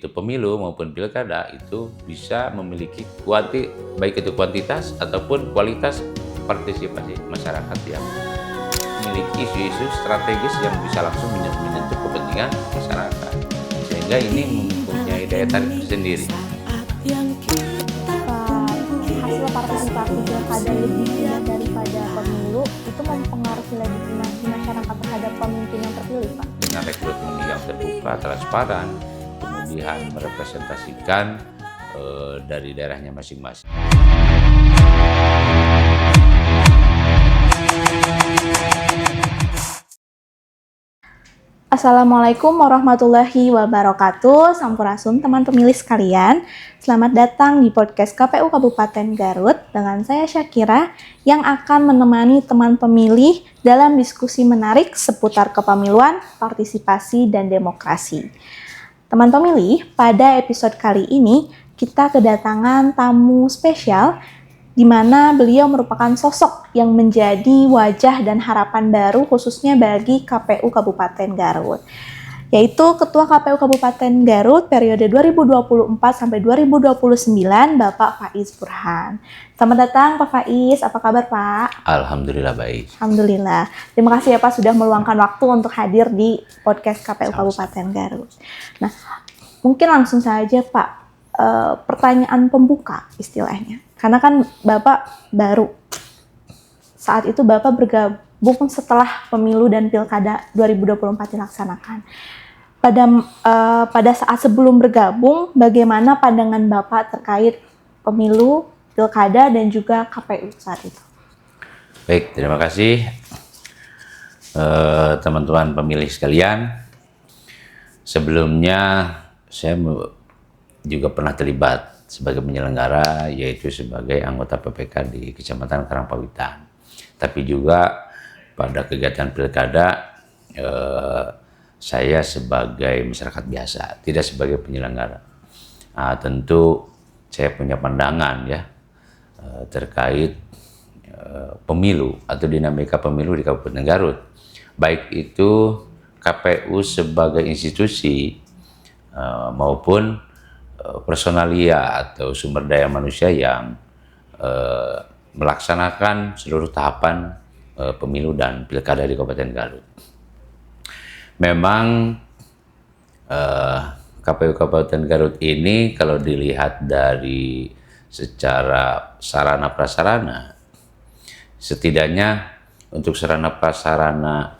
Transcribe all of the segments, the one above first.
Itu pemilu maupun pilkada itu bisa memiliki baik itu kuantitas ataupun kualitas partisipasi masyarakat yang memiliki isu-isu strategis yang bisa langsung menyentuh kepentingan masyarakat, sehingga ini mempunyai daya tarik sendiri. Hasil partisipasi pilkada lebih rendah daripada pemilu itu mempengaruhi legitimasi masyarakat terhadap pemimpin yang terpilih, Pak. Dengan rekrutmen yang terbuka, transparan, kemudian merepresentasikan dari daerahnya masing-masing. Assalamualaikum warahmatullahi wabarakatuh. Sampurasun teman pemilih sekalian. Selamat datang di podcast KPU Kabupaten Garut dengan saya Syakira yang akan menemani teman pemilih dalam diskusi menarik seputar kepemiluan, partisipasi, dan demokrasi. Teman pemilih, pada episode kali ini kita kedatangan tamu spesial di mana beliau merupakan sosok yang menjadi wajah dan harapan baru khususnya bagi KPU Kabupaten Garut, yaitu Ketua KPU Kabupaten Garut periode 2024 sampai 2029, Bapak Faiz Burhan. Selamat datang Pak Faiz, apa kabar Pak? Alhamdulillah baik. Alhamdulillah. Terima kasih ya Pak sudah meluangkan waktu untuk hadir di podcast KPU Kabupaten Garut. Nah, mungkin langsung saja Pak, pertanyaan pembuka istilahnya. Karena kan Bapak baru, saat itu Bapak bergabung setelah pemilu dan pilkada 2024 dilaksanakan. Pada saat sebelum bergabung, bagaimana pandangan Bapak terkait pemilu, pilkada, dan juga KPU saat itu? Baik, terima kasih teman-teman pemilih sekalian. Sebelumnya saya juga pernah terlibat sebagai penyelenggara, yaitu sebagai anggota PPK di Kecamatan Karangpawitan. Tapi juga pada kegiatan pilkada saya sebagai masyarakat biasa, tidak sebagai penyelenggara. Tentu saya punya pandangan ya terkait pemilu atau dinamika pemilu di Kabupaten Garut. Baik itu KPU sebagai institusi maupun personalia atau sumber daya manusia yang melaksanakan seluruh tahapan pemilu dan pilkada di Kabupaten Garut. Memang KPU Kabupaten Garut ini kalau dilihat dari secara sarana prasarana, setidaknya untuk sarana prasarana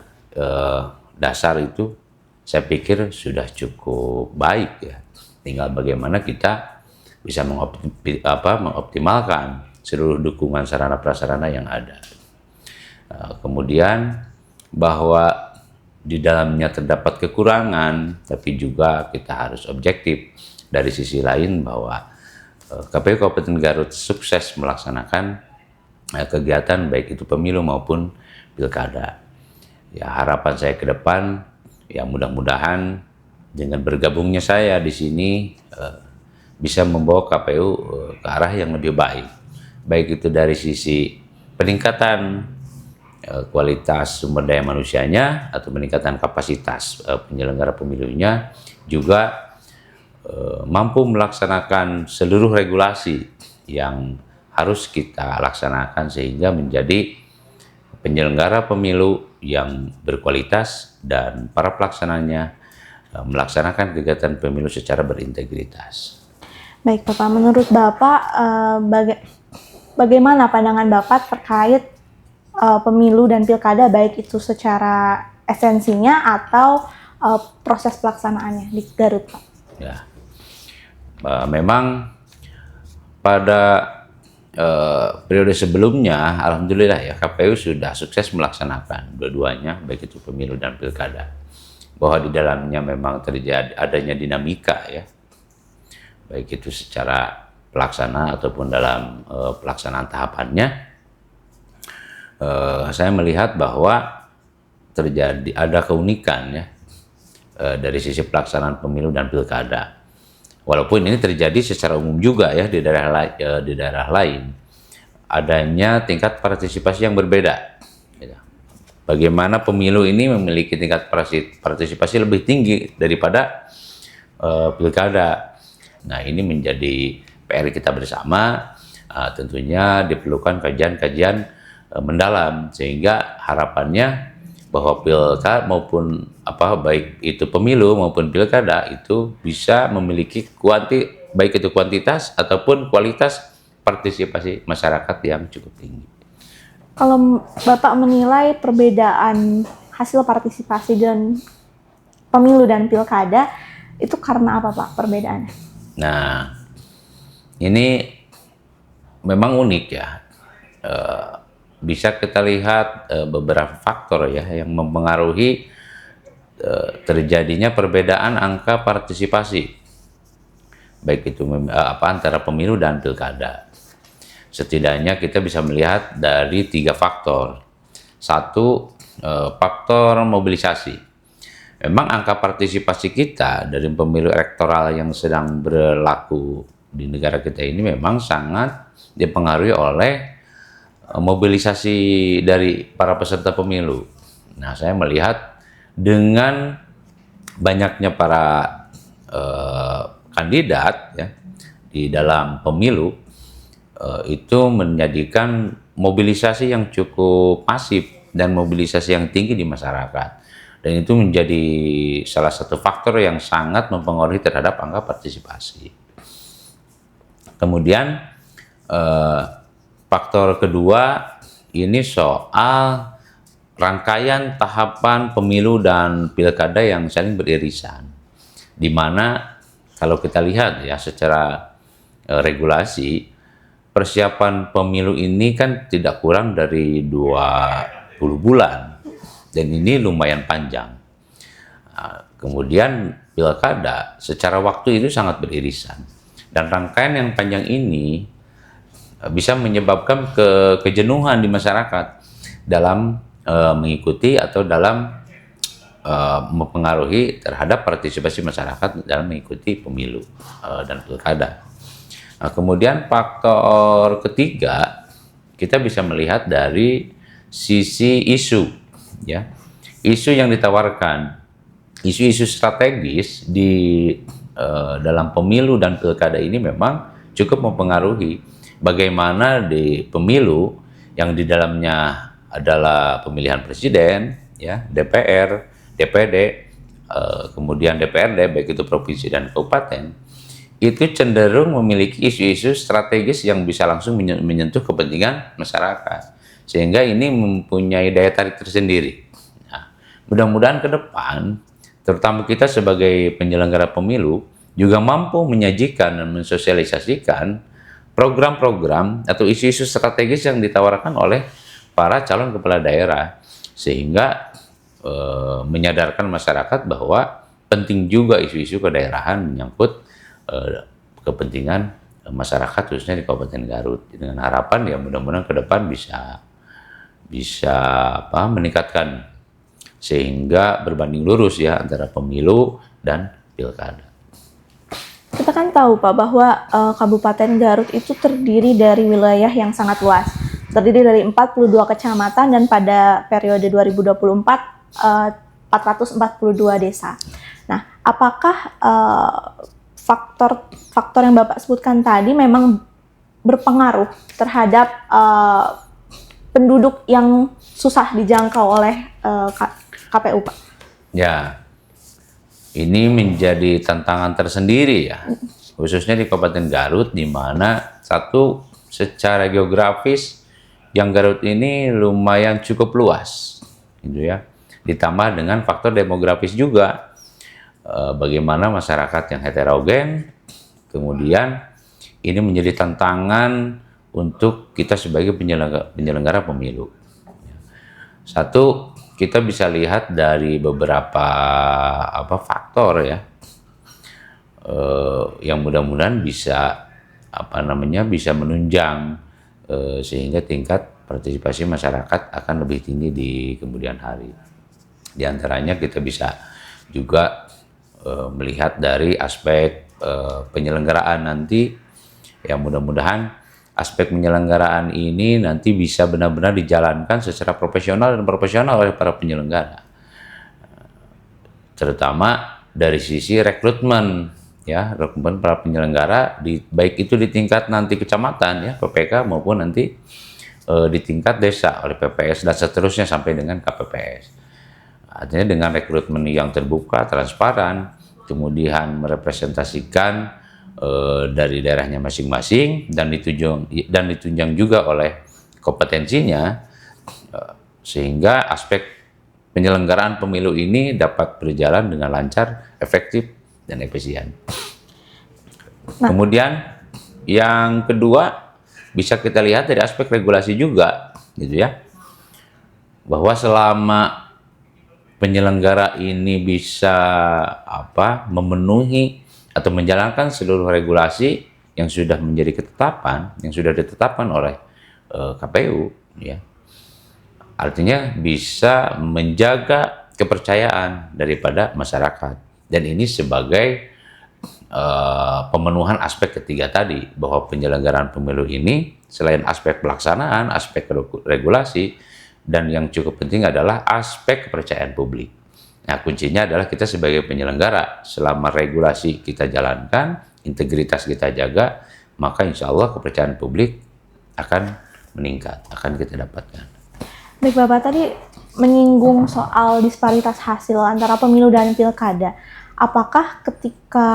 dasar itu saya pikir sudah cukup baik ya. Tinggal bagaimana kita bisa mengoptimalkan seluruh dukungan sarana prasarana yang ada. Kemudian bahwa di dalamnya terdapat kekurangan, tapi juga kita harus objektif dari sisi lain bahwa KPU Kabupaten Garut sukses melaksanakan kegiatan baik itu pemilu maupun pilkada. Ya, harapan saya ke depan ya mudah-mudahan dengan bergabungnya saya di sini bisa membawa KPU ke arah yang lebih baik. Baik itu dari sisi peningkatan kualitas sumber daya manusianya atau peningkatan kapasitas penyelenggara pemilunya, juga mampu melaksanakan seluruh regulasi yang harus kita laksanakan sehingga menjadi penyelenggara pemilu yang berkualitas dan para pelaksananya melaksanakan kegiatan pemilu secara berintegritas. Baik Bapak, menurut Bapak bagaimana pandangan Bapak terkait pemilu dan pilkada, baik itu secara esensinya atau proses pelaksanaannya di Garut Pak? Ya, memang pada periode sebelumnya, alhamdulillah ya KPU sudah sukses melaksanakan dua-duanya, baik itu pemilu dan pilkada. Bahwa di dalamnya memang terjadi adanya dinamika ya, baik itu secara pelaksana ataupun dalam pelaksanaan tahapannya. Saya melihat bahwa ada keunikan ya dari sisi pelaksanaan pemilu dan pilkada. Walaupun ini terjadi secara umum juga ya di daerah lain, adanya tingkat partisipasi yang berbeda. Bagaimana pemilu ini memiliki tingkat partisipasi lebih tinggi daripada pilkada. Nah, ini menjadi PR kita bersama. Tentunya diperlukan kajian-kajian mendalam, sehingga harapannya bahwa pilkada maupun baik itu pemilu maupun pilkada itu bisa memiliki baik itu kuantitas ataupun kualitas partisipasi masyarakat yang cukup tinggi. Kalau Bapak menilai perbedaan hasil partisipasi dan pemilu dan pilkada itu karena apa, Pak, perbedaannya? Nah, ini memang unik ya. Bisa kita lihat beberapa faktor ya yang mempengaruhi terjadinya perbedaan angka partisipasi, baik itu antara pemilu dan pilkada. Setidaknya kita bisa melihat dari 3 faktor. Satu, faktor mobilisasi. Memang angka partisipasi kita dari pemilu elektoral yang sedang berlaku di negara kita ini memang sangat dipengaruhi oleh mobilisasi dari para peserta pemilu. Nah, saya melihat dengan banyaknya para kandidat ya di dalam pemilu, itu menjadikan mobilisasi yang cukup masif dan mobilisasi yang tinggi di masyarakat. Dan itu menjadi salah satu faktor yang sangat mempengaruhi terhadap angka partisipasi. Kemudian faktor kedua ini soal rangkaian tahapan pemilu dan pilkada yang saling beririsan, di mana kalau kita lihat ya secara regulasi, persiapan pemilu ini kan tidak kurang dari 20 bulan, dan ini lumayan panjang. Kemudian pilkada secara waktu itu sangat beririsan, dan rangkaian yang panjang ini bisa menyebabkan kejenuhan di masyarakat dalam mengikuti atau dalam mempengaruhi terhadap partisipasi masyarakat dalam mengikuti pemilu dan pilkada. Nah, kemudian faktor ketiga kita bisa melihat dari sisi isu, ya, isu yang ditawarkan, isu-isu strategis di dalam pemilu dan pilkada ini memang cukup mempengaruhi bagaimana di pemilu yang di dalamnya adalah pemilihan presiden, ya, DPR, DPD, kemudian DPRD, baik itu provinsi dan kabupaten, itu cenderung memiliki isu-isu strategis yang bisa langsung menyentuh kepentingan masyarakat, sehingga ini mempunyai daya tarik tersendiri. Nah, mudah-mudahan ke depan, terutama kita sebagai penyelenggara pemilu, juga mampu menyajikan dan mensosialisasikan program-program atau isu-isu strategis yang ditawarkan oleh para calon kepala daerah, sehingga menyadarkan masyarakat bahwa penting juga isu-isu kedaerahan menyangkut kepentingan masyarakat khususnya di Kabupaten Garut, dengan harapan ya mudah-mudahan ke depan bisa meningkatkan sehingga berbanding lurus ya antara pemilu dan pilkada. Kita kan tahu, Pak, bahwa Kabupaten Garut itu terdiri dari wilayah yang sangat luas, terdiri dari 42 kecamatan dan pada periode 2024 442 desa. Nah, apakah faktor yang Bapak sebutkan tadi memang berpengaruh terhadap penduduk yang susah dijangkau oleh KPU, Pak? Ya, ini menjadi tantangan tersendiri ya, khususnya di Kabupaten Garut, di mana satu, secara geografis yang Garut ini lumayan cukup luas, gitu ya. Ditambah dengan faktor demografis juga, bagaimana masyarakat yang heterogen, kemudian ini menjadi tantangan untuk kita sebagai penyelenggara pemilu. Satu, kita bisa lihat dari beberapa faktor ya, yang mudah-mudahan bisa bisa menunjang sehingga tingkat partisipasi masyarakat akan lebih tinggi di kemudian hari. Di antaranya kita bisa juga melihat dari aspek penyelenggaraan nanti, yang mudah-mudahan aspek penyelenggaraan ini nanti bisa benar-benar dijalankan secara profesional oleh para penyelenggara, terutama dari sisi rekrutmen, ya, rekrutmen para penyelenggara baik itu di tingkat nanti kecamatan ya PPK maupun nanti di tingkat desa oleh PPS dan seterusnya sampai dengan KPPS. Artinya dengan rekrutmen yang terbuka, transparan, kemudian merepresentasikan dari daerahnya masing-masing dan ditunjang juga oleh kompetensinya, sehingga aspek penyelenggaraan pemilu ini dapat berjalan dengan lancar, efektif, dan efisien. Kemudian yang kedua bisa kita lihat dari aspek regulasi juga, gitu ya, bahwa selama penyelenggara ini bisa memenuhi atau menjalankan seluruh regulasi yang sudah menjadi ketetapan, yang sudah ditetapkan oleh KPU, ya, artinya bisa menjaga kepercayaan daripada masyarakat. Dan ini sebagai pemenuhan aspek ketiga tadi, bahwa penyelenggaraan pemilu ini selain aspek pelaksanaan, aspek regulasi, dan yang cukup penting adalah aspek kepercayaan publik. Nah, kuncinya adalah kita sebagai penyelenggara, selama regulasi kita jalankan, integritas kita jaga, maka insya Allah kepercayaan publik akan meningkat, akan kita dapatkan. Baik, Bapak tadi menyinggung soal disparitas hasil antara pemilu dan pilkada. Apakah ketika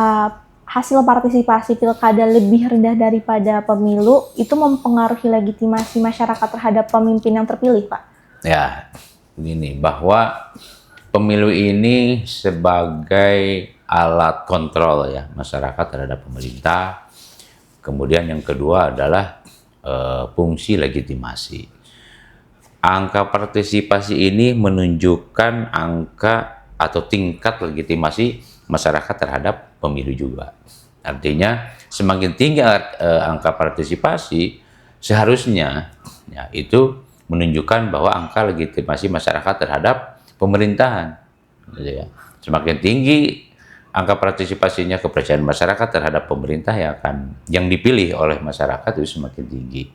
hasil partisipasi pilkada lebih rendah daripada pemilu, itu mempengaruhi legitimasi masyarakat terhadap pemimpin yang terpilih, Pak? Ya, begini, bahwa pemilu ini sebagai alat kontrol ya masyarakat terhadap pemerintah. Kemudian yang kedua adalah fungsi legitimasi. Angka partisipasi ini menunjukkan angka atau tingkat legitimasi masyarakat terhadap pemilu juga. Artinya semakin tinggi angka partisipasi, seharusnya ya, itu menunjukkan bahwa angka legitimasi masyarakat terhadap pemerintahan, gitu ya. Semakin tinggi angka partisipasinya, kepercayaan masyarakat terhadap pemerintah yang dipilih oleh masyarakat itu semakin tinggi.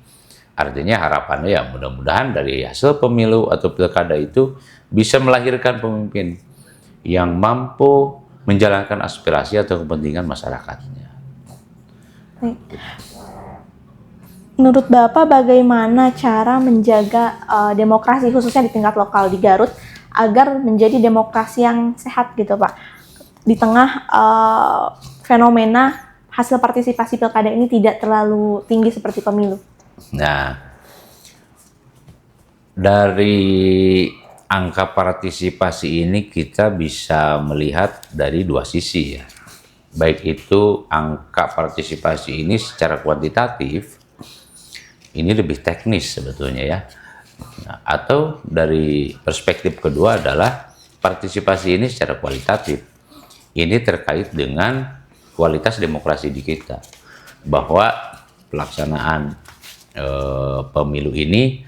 Artinya harapannya ya mudah-mudahan dari hasil pemilu atau pilkada itu bisa melahirkan pemimpin yang mampu menjalankan aspirasi atau kepentingan masyarakatnya. Menurut Bapak bagaimana cara menjaga demokrasi khususnya di tingkat lokal di Garut agar menjadi demokrasi yang sehat gitu, Pak, di tengah fenomena hasil partisipasi pilkada ini tidak terlalu tinggi seperti pemilu? Nah, dari angka partisipasi ini kita bisa melihat dari dua sisi ya. Baik itu angka partisipasi ini secara kuantitatif, ini lebih teknis sebetulnya ya. Nah, atau dari perspektif kedua adalah partisipasi ini secara kualitatif. Ini terkait dengan kualitas demokrasi di kita. Bahwa pelaksanaan pemilu ini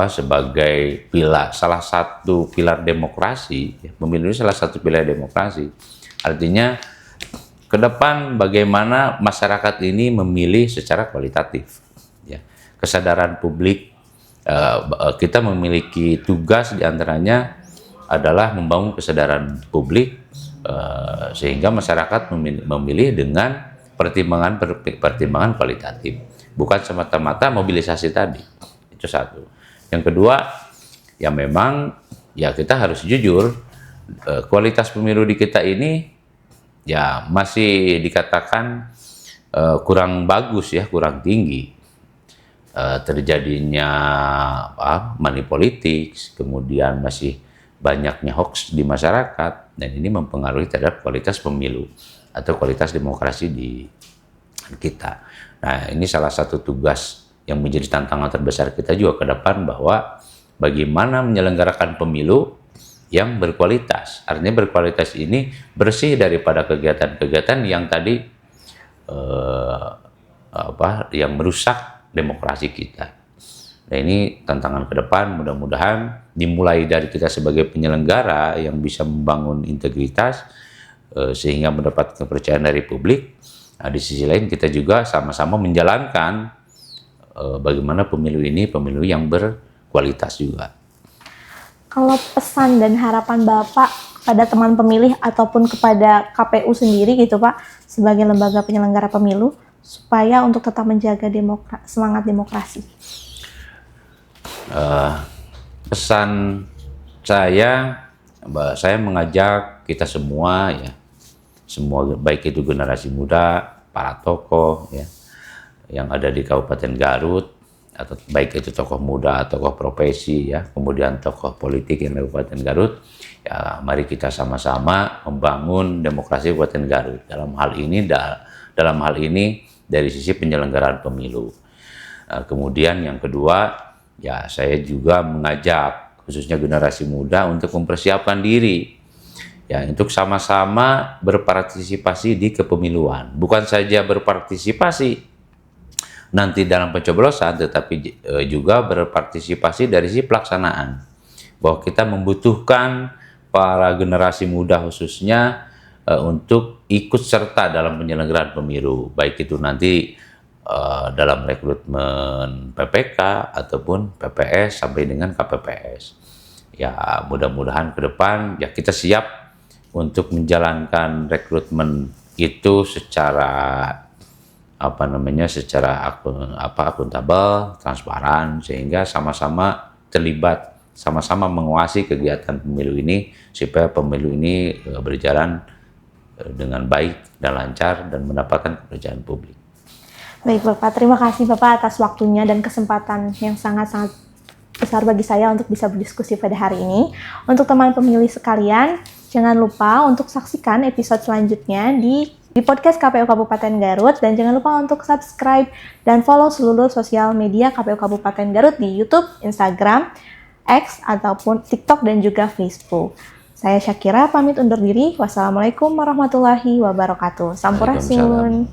sebagai salah satu pilar demokrasi, ya, pemilu ini salah satu pilar demokrasi. Artinya ke depan bagaimana masyarakat ini memilih secara kualitatif, ya. Kesadaran publik, kita memiliki tugas diantaranya adalah membangun kesadaran publik sehingga masyarakat memilih dengan pertimbangan kualitatif, bukan semata-mata mobilisasi tadi. Itu satu. Yang kedua, ya memang ya kita harus jujur, kualitas pemilu di kita ini ya masih dikatakan kurang bagus ya, kurang tinggi. Terjadinya money politics, kemudian masih banyaknya hoax di masyarakat, dan ini mempengaruhi terhadap kualitas pemilu atau kualitas demokrasi di kita. Nah, ini salah satu tugas yang menjadi tantangan terbesar kita juga ke depan, bahwa bagaimana menyelenggarakan pemilu yang berkualitas. Artinya berkualitas ini bersih daripada kegiatan-kegiatan yang tadi yang merusak demokrasi kita. Nah, ini tantangan ke depan, mudah-mudahan dimulai dari kita sebagai penyelenggara yang bisa membangun integritas sehingga mendapat kepercayaan dari publik. Nah, di sisi lain kita juga sama-sama menjalankan bagaimana pemilu ini pemilu yang berkualitas juga. Kalau pesan dan harapan Bapak pada teman pemilih ataupun kepada KPU sendiri gitu Pak, sebagai lembaga penyelenggara pemilu, supaya untuk tetap menjaga semangat demokrasi? Pesan saya mengajak kita semua ya, semua baik itu generasi muda, para tokoh ya, yang ada di Kabupaten Garut, atau baik itu tokoh muda, tokoh profesi ya, kemudian tokoh politik yang di Kabupaten Garut, ya mari kita sama-sama membangun demokrasi Kabupaten Garut. Dalam hal ini dari sisi penyelenggaraan pemilu. Kemudian yang kedua, ya saya juga mengajak khususnya generasi muda untuk mempersiapkan diri ya, untuk sama-sama berpartisipasi di kepemiluan. Bukan saja berpartisipasi nanti dalam pencoblosan, tetapi juga berpartisipasi dari sisi pelaksanaan. Bahwa kita membutuhkan para generasi muda khususnya untuk ikut serta dalam penyelenggaraan pemilu, baik itu nanti dalam rekrutmen PPK ataupun PPS sampai dengan KPPS. Ya mudah-mudahan ke depan ya kita siap untuk menjalankan rekrutmen itu secara akuntabel, transparan, sehingga sama-sama terlibat, sama-sama menguasai kegiatan pemilu ini supaya pemilu ini berjalan dengan baik dan lancar dan mendapatkan kepercayaan publik. Baik Bapak, terima kasih Bapak atas waktunya dan kesempatan yang sangat-sangat besar bagi saya untuk bisa berdiskusi pada hari ini. Untuk teman pemilih sekalian, jangan lupa untuk saksikan episode selanjutnya di podcast KPU Kabupaten Garut, dan jangan lupa untuk subscribe dan follow seluruh sosial media KPU Kabupaten Garut di YouTube, Instagram, X, ataupun TikTok dan juga Facebook. Saya Syakira pamit undur diri. Wassalamualaikum warahmatullahi wabarakatuh. Sampurasun.